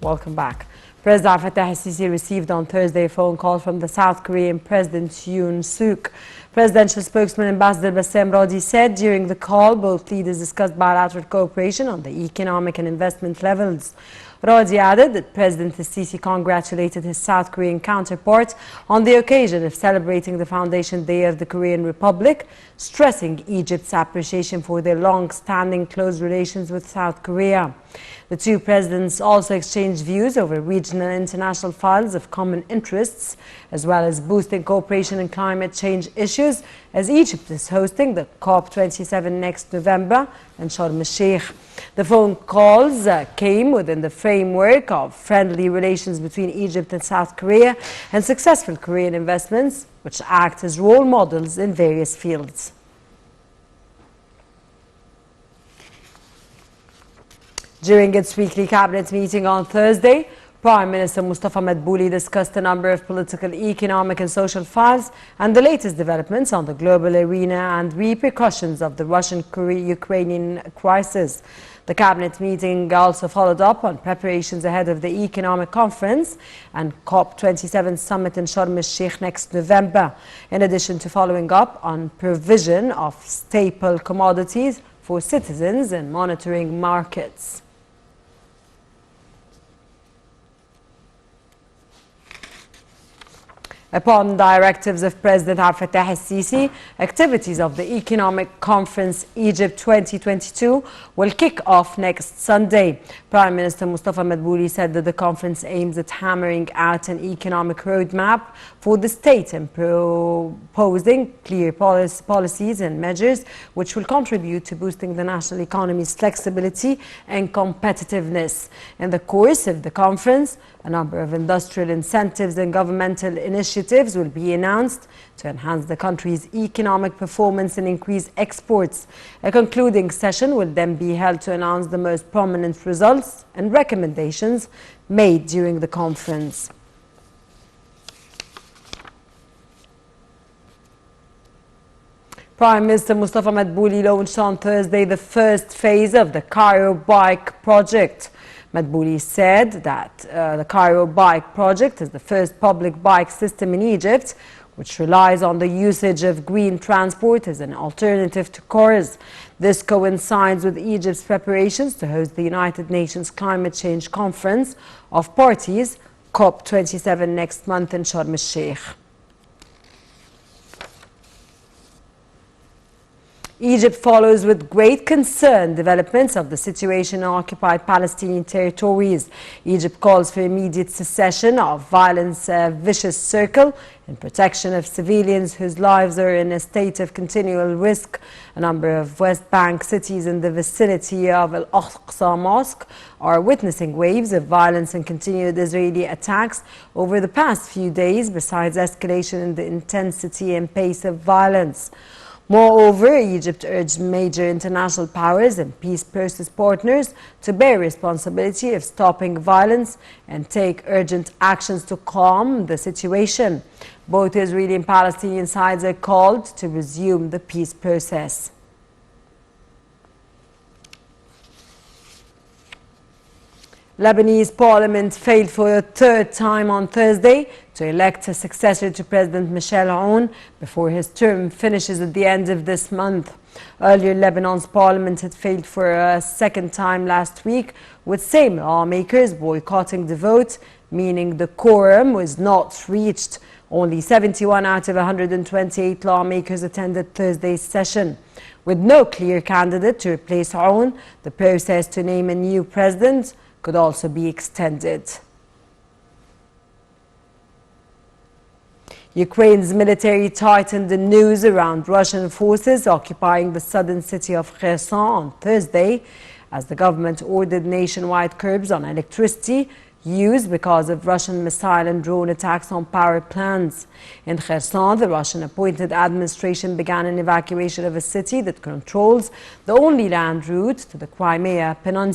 Welcome back. President Fattah al-Sisi received on Thursday a phone call from the South Korean President Yoon Suk. Presidential spokesman Ambassador Bassem Rodi said during the call both leaders discussed bilateral cooperation on the economic and investment levels. Rodi added that President al-Sisi congratulated his South Korean counterpart on the occasion of celebrating the Foundation Day of the Korean Republic, stressing Egypt's appreciation for their long-standing close relations with South Korea. The two presidents also exchanged views over regional and international files of common interests, as well as boosting cooperation in climate change issues, as Egypt is hosting the COP27 next November in Sharm el-Sheikh. The phone calls came within the framework of friendly relations between Egypt and South Korea and successful Korean investments, which act as role models in various fields. During its weekly cabinet meeting on Thursday, Prime Minister Mustafa Madbouli discussed a number of political, economic and social files and the latest developments on the global arena and repercussions of the Russian-Ukrainian crisis. The cabinet meeting also followed up on preparations ahead of the economic conference and COP27 summit in Sharm el-Sheikh next November, in addition to following up on provision of staple commodities for citizens and monitoring markets. Upon directives of President Fattah al-Sisi, activities of the Economic Conference Egypt 2022 will kick off next Sunday. Prime Minister Mustafa Madbouli said that the conference aims at hammering out an economic roadmap for the state and proposing clear policies and measures which will contribute to boosting the national economy's flexibility and competitiveness. In the course of the conference, a number of industrial incentives and governmental initiatives will be announced to enhance the country's economic performance and increase exports. A concluding session will then be held to announce the most prominent results and recommendations made during the conference. Prime Minister Mustafa Madbouli launched on Thursday the first phase of the Cairo Bike project. Madbouli said that the Cairo Bike project is the first public bike system in Egypt, which relies on the usage of green transport as an alternative to cars. This coincides with Egypt's preparations to host the United Nations Climate Change Conference of Parties, COP27, next month in Sharm el-Sheikh. Egypt follows with great concern developments of the situation in occupied Palestinian territories. Egypt calls for immediate cessation of violence, a vicious circle, and protection of civilians whose lives are in a state of continual risk. A number of West Bank cities in the vicinity of Al-Aqsa Mosque are witnessing waves of violence and continued Israeli attacks over the past few days, besides escalation in the intensity and pace of violence. Moreover, Egypt urged major international powers and peace process partners to bear responsibility of stopping violence and take urgent actions to calm the situation. Both Israeli and Palestinian sides are called to resume the peace process. Lebanese parliament failed for a third time on Thursday to elect a successor to President Michel Aoun before his term finishes at the end of this month. Earlier, Lebanon's parliament had failed for a second time last week, with same lawmakers boycotting the vote, meaning the quorum was not reached. Only 71 out of 128 lawmakers attended Thursday's session. With no clear candidate to replace Aoun, the process to name a new president could also be extended. Ukraine's military tightened the noose around Russian forces occupying the southern city of Kherson on Thursday, as the government ordered nationwide curbs on electricity use because of Russian missile and drone attacks on power plants. In Kherson, the Russian-appointed administration began an evacuation of a city that controls the only land route to the Crimea Peninsula.